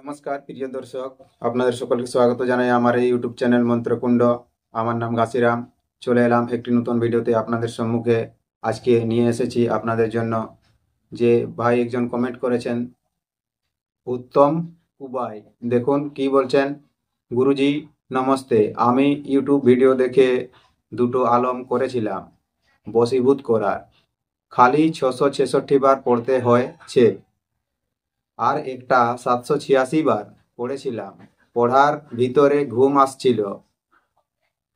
নমস্কার প্রিয় দর্শক, আপনাদের সকলকে স্বাগত জানাই আমার এই ইউটিউব চ্যানেল মন্ত্রকুণ্ড। আমার নাম ঘাসিরাম। চলে এলাম একটি নতুন ভিডিওতে আপনাদের সম্মুখে। আজকে নিয়ে এসেছি আপনাদের জন্য যে ভাই একজন কমেন্ট করেছেন, উত্তম কুবাই। দেখুন কি বলছেন। গুরুজি নমস্তে, আমি ইউটিউব ভিডিও দেখে দুটো আলম করেছিলাম বশীভূত করার। খালি 666 বার পড়তে হয়েছে, আর একটা 786 বার পড়েছিলাম। পড়ার ভিতরে ঘুম আসছিল,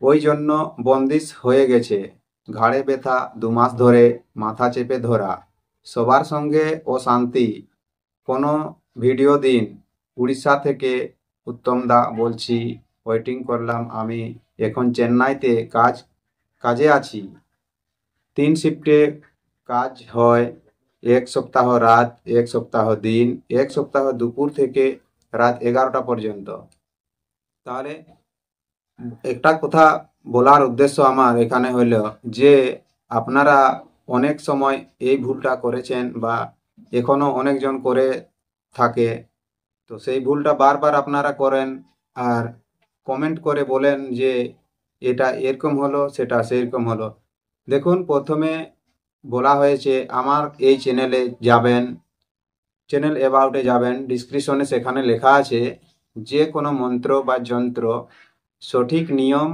ওই জন্য বন্দিশ হয়ে গেছে। ঘাড়ে ব্যথা, 2 মাস ধরে মাথা চেপে ধরা, সবার সঙ্গে অশান্তি। কোনো ভিডিও দিন। উড়িষ্যা থেকে উত্তম দা বলছি, ওয়েটিং করলাম। আমি এখন চেন্নাইতে কাজে আছি। 3 শিফটে কাজ হয়, 1 সপ্তাহ রাত, 1 সপ্তাহ দিন, 1 সপ্তাহ দুপুর থেকে রাত 11টা পর্যন্ত। তাহলে একটা কথা বলার উদ্দেশ্য আমার এখানে হইল যে আপনারা অনেক সময় এই ভুলটা করেছেন বা এখনো অনেকজন করে থাকে। তো সেই ভুলটা বারবার আপনারা করেন আর কমেন্ট করে বলেন যে এটা এরকম হলো, সেটা সেরকম হলো। দেখুন, প্রথমে বলা হয়েছে আমার এই চ্যানেলে যাবেন, চ্যানেল অ্যাবাউটে যাবেন, ডিসক্রিপশনে সেখানে লেখা আছে যে কোনো মন্ত্র বা যন্ত্র সঠিক নিয়ম,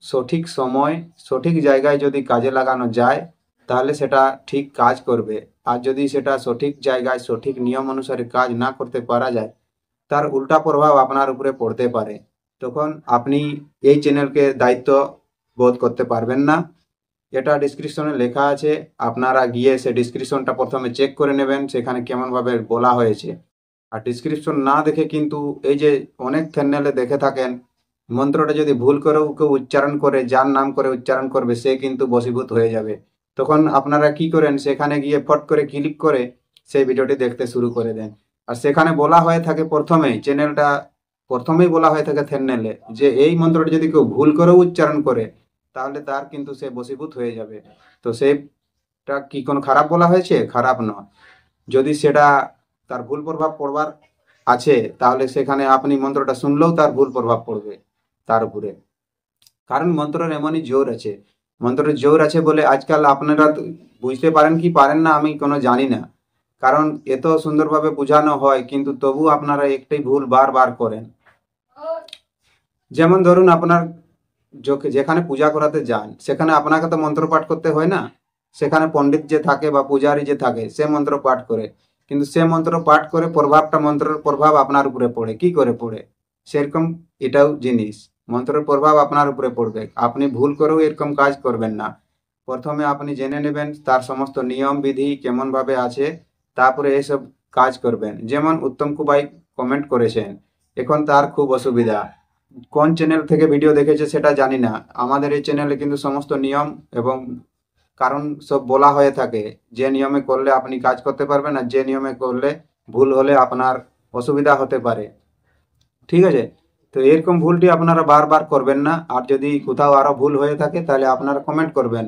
সঠিক সময়, সঠিক জায়গায় যদি কাজে লাগানো যায় তাহলে সেটা ঠিক কাজ করবে। আর যদি সেটা সঠিক জায়গায় সঠিক নিয়ম অনুসারে কাজ না করতে পারা যায়, তার উল্টা প্রভাব আপনার উপরে পড়তে পারে। তখন আপনি এই চ্যানেলকে দায়িত্ব বোধ করতে পারবেন না। এটা ডিসক্রিপশনে লেখা আছে, আপনারা গিয়ে সে ডিসক্রিপশনটা প্রথমে চেক করে নেবেন সেখানে কেমনভাবে বলা হয়েছে। আর ডিসক্রিপশন না দেখে কিন্তু এই যে অনেক থ্যাম্বনেলে দেখে থাকেন, মন্ত্রটা যদি ভুল করেও কেউ উচ্চারণ করে, যার নাম করে উচ্চারণ করবে, সে কিন্তু বশীভূত হয়ে যাবে। তখন আপনারা কি করেন, সেখানে গিয়ে ফট করে ক্লিক করে সেই ভিডিওটি দেখতে শুরু করে দেন। আর সেখানে বলা হয়ে থাকে প্রথমেই বলা হয়ে থাকে থ্যাম্বনেলে যে এই মন্ত্রটা যদি কেউ ভুল করেও উচ্চারণ করে তাহলে তার কিন্তু সে বশীভূত হয়ে যাবে। তো সেটা কি কোনো খারাপ বলা হয়েছে? খারাপ নয়। যদি সেটা তার ভুল প্রভাব পড়বার আছে তাহলে সেখানে আপনি মন্ত্রটা শুনলেও তার ভুল প্রভাব পড়বে তার উপরে। কারণ মন্ত্রের এমনই জোর আছে। মন্ত্রের জোর আছে বলে আজকাল আপনারা তো বুঝতে পারেন কি পারেন না আমি কোনো জানি না। কারণ এত সুন্দরভাবে বোঝানো হয় কিন্তু তবু আপনারা একটাই ভুল বারবার করেন। যেমন ধরুন, আপনার যেখানে পূজা করাতে যান সেখানে আপনাকে তো মন্ত্র পাঠ করতে হয় না। সেখানে পণ্ডিত যে থাকে বা পূজারী যে থাকে সে মন্ত্র পাঠ করে, কিন্তু সে মন্ত্র পাঠ করে মন্ত্রের প্রভাব আপনার উপরে পড়ে কি করে পড়ে, সেরকম এটাও জিনিস। মন্ত্রের প্রভাব আপনার উপরে পড়বে, আপনি ভুল করেও এরকম কাজ করবেন না। প্রথমে আপনি জেনে নেবেন তার সমস্ত নিয়ম বিধি কেমন ভাবে আছে, তারপরে এসব কাজ করবেন। যেমন উত্তম কুবাই কমেন্ট করেছেন, এখন তার খুব অসুবিধা। কোন চ্যানেল থেকে ভিডিও দেখেছে সেটা জানি না। আমাদের এই চ্যানেলে কিন্তু সমস্ত নিয়ম এবং কারণ সব বলা হয়ে থাকে, যে নিয়মে করলে আপনি কাজ করতে পারবেন আর যে নিয়মে করলে ভুল হলে আপনার অসুবিধা হতে পারে। ঠিক আছে? তো এরকম ভুলটি আপনারা বারবার করবেন না। আর যদি কোথাও আরো ভুল হয়ে থাকে তাহলে আপনারা কমেন্ট করবেন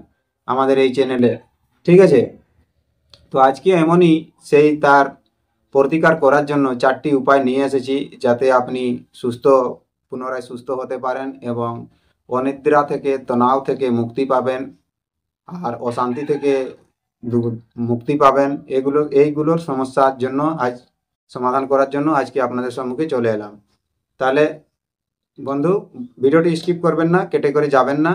আমাদের এই চ্যানেলে। ঠিক আছে? তো আজকে এমনই সেই তার প্রতিকার করার জন্য 4টি উপায় নিয়ে এসেছি, যাতে আপনি পুনরায় সুস্থ হতে পারেন এবং অনিদ্রা থেকে, তনাও থেকে মুক্তি পাবেন আর অশান্তি থেকে মুক্তি পাবেন। এইগুলোর সমস্যার জন্য সমাধান করার জন্য আজকে আপনাদের সম্মুখে চলে এলাম। তাহলে বন্ধু, ভিডিওটি স্কিপ করবেন না, কেটে করে যাবেন না।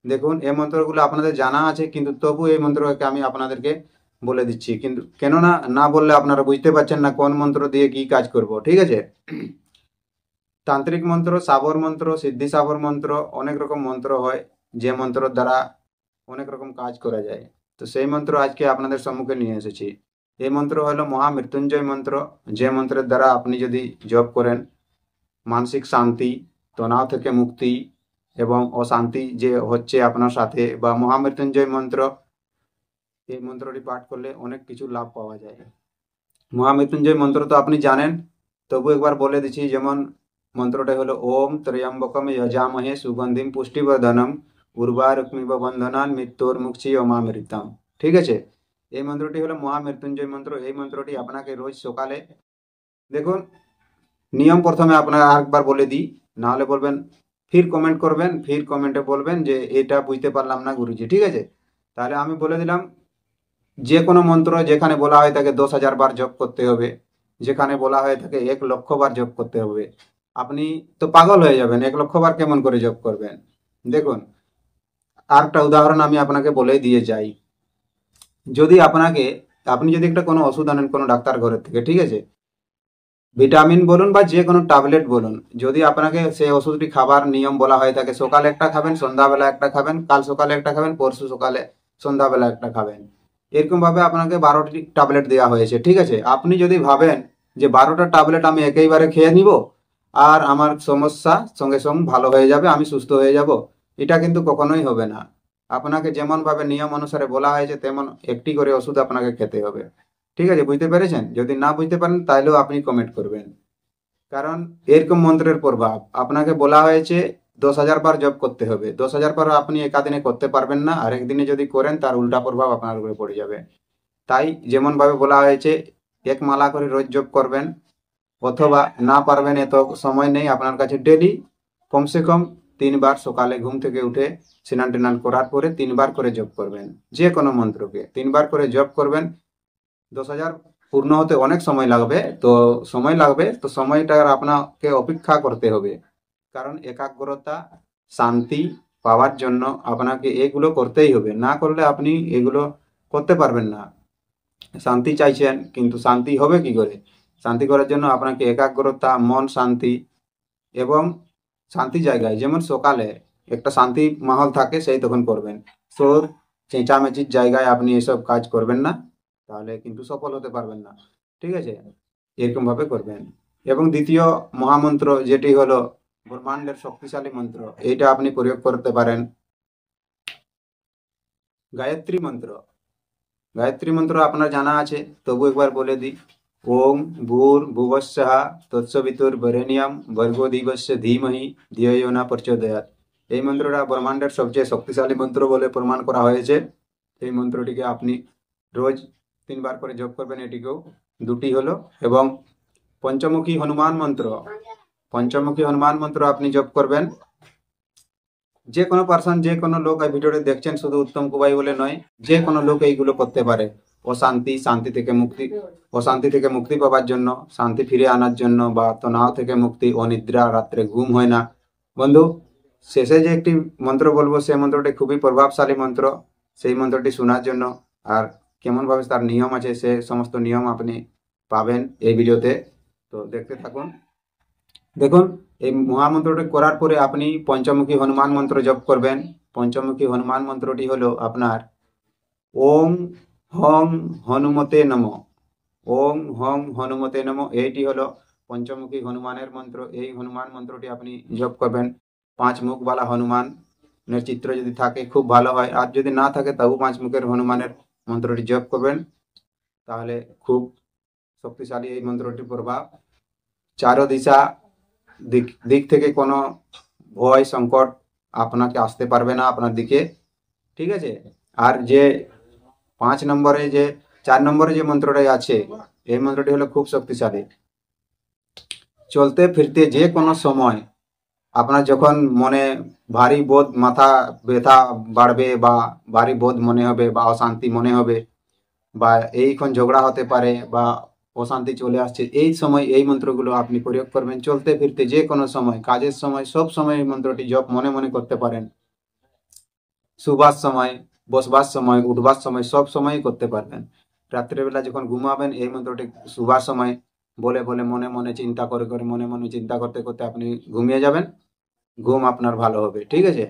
দেখুন, এই মন্ত্রগুলো আপনাদের জানা আছে কিন্তু তবু এই মন্ত্রকে আমি আপনাদেরকে বলে দিচ্ছি, কিন্তু কেননা না বললে আপনারা বুঝতে পারছেন না কোন মন্ত্র দিয়ে কি কাজ করব। ঠিক আছে? তান্ত্রিক মন্ত্র, সাবর মন্ত্র, সিদ্ধি সাবর মন্ত্র, অনেক রকম মন্ত্র হয় যে মন্ত্র দ্বারা অনেক রকম কাজ করা যায়। তো সেই মন্ত্র আজকে আপনাদের সম্মুখে নিয়ে এসেছি। এই মন্ত্র হলো মহামৃত্যুঞ্জয় মন্ত্র, যে মন্ত্রের দ্বারা আপনি যদি জপ করেন মানসিক শান্তি, তনাও থেকে মুক্তি এবং অশান্তি যে হচ্ছে আপনার সাথে, বা মহামৃত্যুঞ্জয় মন্ত্র, এই মন্ত্রটি পাঠ করলে অনেক কিছু লাভ পাওয়া যায়। মহামৃত্যুঞ্জয় মন্ত্র তো আপনি জানেন, তবু একবার বলে দিচ্ছি। যেমন মন্ত্রটা হলো ওম ত্র্যম্বকম যজামহে সুগন্ধিম পুষ্টিবর্ধনম উর্বারুকমিব বন্ধনান মৃত্যুর্মুক্ষী অমামৃতম। ঠিক আছে? এই মন্ত্রটি হলো মহামৃত্যুঞ্জয় মন্ত্র। এই মন্ত্রটি আপনাকে রোজ সকালে, দেখুন, নিয়ম প্রথমে আপনার আরেকবার বলে দিই, না হলে বলবেন ফির কমেন্ট করবেন, ফির কমেন্টে বলবেন যে এটা বুঝতে পারলাম না গুরুজি, ঠিক আছে? তাহলে আমি বলে দিলাম, যে কোনো মন্ত্র যেখানে বলা হয় তাকে 10,000 বার জপ করতে হবে, যেখানে বলা হয় তাকে 1,00,000 বার জপ করতে হবে। আপনি তো পাগল হয়ে যাবেন, 1,00,000 বার কেমন করে জপ করবেন? দেখুন, আর একটা উদাহরণ আমি আপনাকে বলে দিয়ে যাই। যদি আপনি যদি একটা কোনো ওষুধ আনেন কোনো ডাক্তার ঘরের থেকে, ঠিক আছে, ভিটামিন বলুন বা যে কোনো ট্যাবলেট বলুন, যদি আপনাকে সেই ওষুধটি খাবার নিয়ম বলা হয় থাকে সকালে একটা খাবেন, সন্ধ্যাবেলা একটা খাবেন, কাল সকালে একটা খাবেন, পরশু সকালে সন্ধ্যাবেলা একটা খাবেন, এরকম ভাবে আপনাকে 12টি ট্যাবলেট দেওয়া হয়েছে, ঠিক আছে? আপনি যদি ভাবেন যে 12টা ট্যাবলেট আমি একেবারে খেয়ে নিব আর আমার সমস্যা সঙ্গে সঙ্গে ভালো হয়ে যাবে, আমি সুস্থ হয়ে যাব, এটা কিন্তু কখনোই হবে না। আপনাকে যেমন ভাবে নিয়ম অনুসারে বলা হয়েছে তেমন একটি করে ওষুধ আপনাকে খেতে হবে, ঠিক আছে? বুঝতে পেরেছেন? যদি না বুঝতে পারেন তাহলেও আপনি কমেন্ট করবেন। কারণ এরকম মন্ত্রের প্রভাব আপনাকে বলা হয়েছে 10,000 বার জপ করতে হবে, 10,000 বার আপনি একাদিনে করতে পারবেন না, আর একদিনে যদি করেন তার উল্টা প্রভাব আপনার উপরে পড়ে যাবে। তাই যেমন ভাবে বলা হয়েছে এক মালা করে রোজ জপ করবেন, অথবা না পারবেন, এত সময় নেই আপনার কাছে, ডেলি কমসে কম 3 বার সকালে ঘুম থেকে উঠে স্নান টান করার পরে 3 বার করে জপ করবেন, যে কোনো মন্ত্রকে 3 বার করে জপ করবেন। 10,000 পূর্ণ হতে অনেক সময় লাগবে, তো সময়টা আপনাকে অপেক্ষা করতে হবে। কারণ একাগ্রতা, শান্তি পাওয়ার জন্য আপনাকে এগুলো করতেই হবে, না করলে আপনি এগুলো করতে পারবেন না। শান্তি চাইছেন কিন্তু শান্তি হবে কি করে? শান্তি করার জন্য আপনাকে একাগ্রতা, মন শান্তি এবং শান্তি জায়গায়, যেমন সকালে একটা শান্তি মাহল থাকে সেই তখন করবেন। শোর চেঁচামেচির জায়গায় আপনি এসব কাজ করবেন না, তাহলে কিন্তু সফল হতে পারবেন না, ঠিক আছে? এরকম ভাবে করবেন। এবং দ্বিতীয় মহামন্ত্র যেটি হলো ব্রহ্মাণ্ডের শক্তিশালী মন্ত্র, এইটা আপনি প্রয়োগ করতে পারেন গায়ত্রী মন্ত্র। গায়ত্রী মন্ত্র আপনার জানা আছে, তবু একবার বলে দিই। ওম ভূর ভুবস্সঃ তৎসবিতুর্বরেণ্যম ভর্গো দেবস্য ধীমহি ধিয়ো ইয়ো ন প্রচোদয়াৎ। এই মন্ত্রটা ব্রহ্মাণ্ডের সবচেয়ে শক্তিশালী মন্ত্র বলে প্রমাণ করা হয়েছে। এই মন্ত্রটিকে আপনি রোজ 3 বার করে জপ করবেন, এটিকেও 2টি হলো। এবং পঞ্চমুখী হনুমান মন্ত্র, পঞ্চমুখী হনুমান মন্ত্র আপনি জপ করবেন। যে কোনো পার্সন, যে কোনো লোক এই ভিডিওটি দেখছেন শুধু উত্তম কুবাই বলে নয়, যে কোনো লোক এইগুলো করতে পারে। অশান্তি থেকে মুক্তি পাওয়ার জন্য, শান্তি ফিরে আনার জন্য, বা তনাও থেকে মুক্তি, অনিদ্রা, রাত্রে ঘুম হয় না। বন্ধু, শেষে যে একটি মন্ত্র বলবো সেই মন্ত্রটি খুবই প্রভাবশালী মন্ত্র। সেই মন্ত্রটি শোনার জন্য আর কেমন ভাবে তার নিয়ম আছে সে সমস্ত নিয়ম আপনি পাবেন এই ভিডিওতে, তো দেখতে থাকুন। দেখুন, এই মহামন্ত্রটি করার পরে আপনি পঞ্চমুখী হনুমান মন্ত্র জপ করবেন। পঞ্চমুখী হনুমান মন্ত্রটি হলো আপনার ওং হং হনুমতে নম। ওং হং হনুমতে নম, এইটি হলো পঞ্চমুখী হনুমানের মন্ত্র। এই হনুমান মন্ত্রটি আপনি জপ করবেন। 5 মুখওয়ালা হনুমানের চিত্র যদি থাকে খুব ভালো হয়, আর যদি না থাকে তবু 5 মুখের হনুমানের মন্ত্রটি জপ করবেন, তাহলে খুব শক্তিশালী এই মন্ত্রটির প্রভাব। চারো দিক থেকে কোনো ভয় সংকট আপনাকে আসতে পারবে না আপনার দিকে, ঠিক আছে? আর যে 4 নম্বরে যে মন্ত্রটাই আছে, এই মন্ত্রটি হলো খুব শক্তিশালী। চলতে ফিরতে যে কোনো সময় আপনার যখন মনে ভারী বোধ, মাথা ব্যথা বাড়বে, বা ভারী বোধ মনে হবে, বা অশান্তি মনে হবে, বা এইক্ষণ ঝগড়া হতে পারে, বা অশান্তি চলে আসছে, এই সময় এই মন্ত্রগুলো আপনি প্রয়োগ করবেন। চলতে ফিরতে যে কোনো সময়, কাজের সময়, সব সময় এই মন্ত্রটি জপ মনে মনে করতে পারেন। শুবার সময়, বসবার সময়, উঠবার সময়, সব সময় করতে পারবেন। রাত্রেবেলা যখন ঘুমাবেন এই মন্ত্রটি শুবার সময় বলে বলে মনে মনে চিন্তা করে করে, মনে মনে চিন্তা করতে করতে আপনি ঘুমিয়ে যাবেন, ঘুম আপনার ভালো হবে, ঠিক আছে?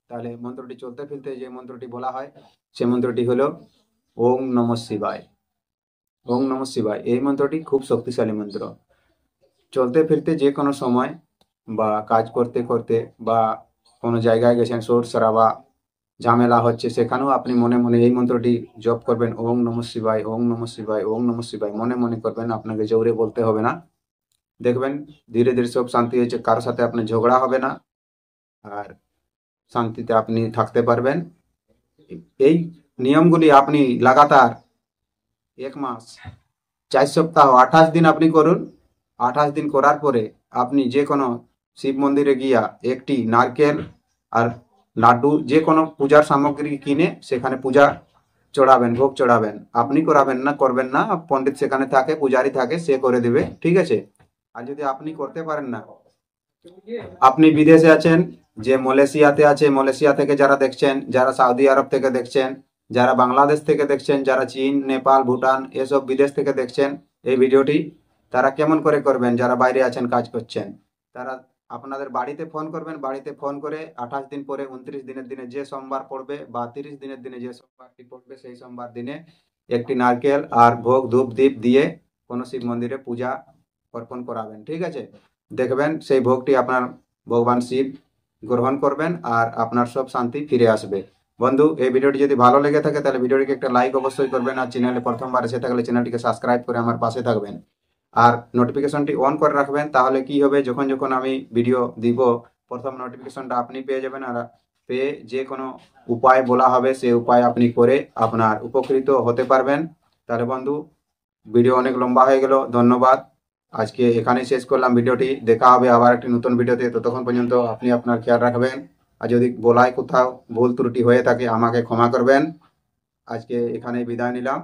তাহলে মন্ত্রটি চলতে ফিরতে যে মন্ত্রটি বলা হয় সে মন্ত্রটি হলো ওং নমঃ শিবায়। ওং নমঃ শিবায় এই মন্ত্রটি খুব শক্তিশালী মন্ত্র। চলতে ফিরতে যে কোনো সময়, বা কাজ করতে করতে, বা কোনো জায়গায় গেছেন, শোর শরাবা ঝামেলা হচ্ছে, সেখানেও আপনি মনে মনে এই মন্ত্রটি জপ করবেন। ওং নমঃ শিবায়, ওং নমঃ শিবায়, ওং নমঃ শিবায় মনে মনে করবেন, আপনাকে জোরে বলতে হবে না। দেখবেন ধীরে ধীরে সব শান্তি হয়েছে, কারোর সাথে আপনার ঝগড়া হবে না, আর শান্তিতে আপনি থাকতে পারবেন। এই নিয়মগুলি আপনি লাগাতার 1 মাস, 4 সপ্তাহ, 28 দিন আপনি করুন, 28 দিন করার পরে আপনি যে কোনো শিব মন্দিরে গিয়া একটি নারকেল আর লাড্ডু যে কোনো পূজার সামগ্রী কিনে সেখানে পূজা চড়াবেন, ভোগ চড়াবেন। আপনি করাবেন না, করবেন না, পণ্ডিত সেখানে থাকে, পূজারি থাকে, সে করে দেবে, ঠিক আছে। আর যদি আপনি করতে পারেন না, আপনি বিদেশে আছেন, যে মালয়েশিয়াতে আছে, মালয়েশিয়া থেকে যারা দেখছেন, যারা সৌদি আরব থেকে দেখছেন, যারা বাংলাদেশ থেকে দেখছেন, যারা চীন, নেপাল, ভুটান এসব বিদেশ থেকে দেখছেন এই ভিডিওটি, তারা কেমন করে করবেন, যারা বাইরে আছেন, কাজ করছেন, তারা আপনাদের বাড়িতে ফোন করবেন। বাড়িতে ফোন করে 28 দিন পরে 29 দিনের দিনে যে সোমবার পড়বে বা 30 দিনের দিনে যে সোমবারটি পড়বে সেই সোমবার দিনে একটি নারকেল আর ভোগ ধূপ দীপ দিয়ে কোনো শিব মন্দিরে পূজা অর্পণ করাবেন, ঠিক আছে। দেখবেন সেই ভোগটি আপনার ভগবান শিব গ্রহণ করবেন আর আপনার সব শান্তি ফিরে আসবে। বন্ধু, এই ভিডিওটি যদি ভালো লেগে থাকে তাহলে ভিডিওটিকে একটা লাইক অবশ্যই করবেন, আর চ্যানেলে প্রথমবার এসে থাকলে চ্যানেলটিকে সাবস্ক্রাইব করে আমার পাশে থাকবেন আর নোটিফিকেশনটি অন করে রাখবেন। তাহলে কি হবে, যখন যখন আমি ভিডিও দিব প্রথম নোটিফিকেশনটা আপনি পেয়ে যাবেন, আর পেয়ে যে কোনো উপায় বলা হবে সেই উপায় আপনি করে আপনার উপকৃত হতে পারবেন। তাহলে বন্ধু, ভিডিও অনেক লম্বা হয়ে গেল, ধন্যবাদ। আজকে এখানেই শেষ করলাম ভিডিওটি। দেখা হবে আবার একটি নতুন ভিডিওতে। ততক্ষণ পর্যন্ত আপনি আপনার খেয়াল রাখবেন, আর যদি বলায় কোথাও ভুল ত্রুটি হয়ে থাকে আমাকে ক্ষমা করবেন। আজকে এখানেই বিদায় নিলাম।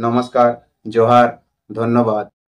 নমস্কার, জোহার, ধন্যবাদ।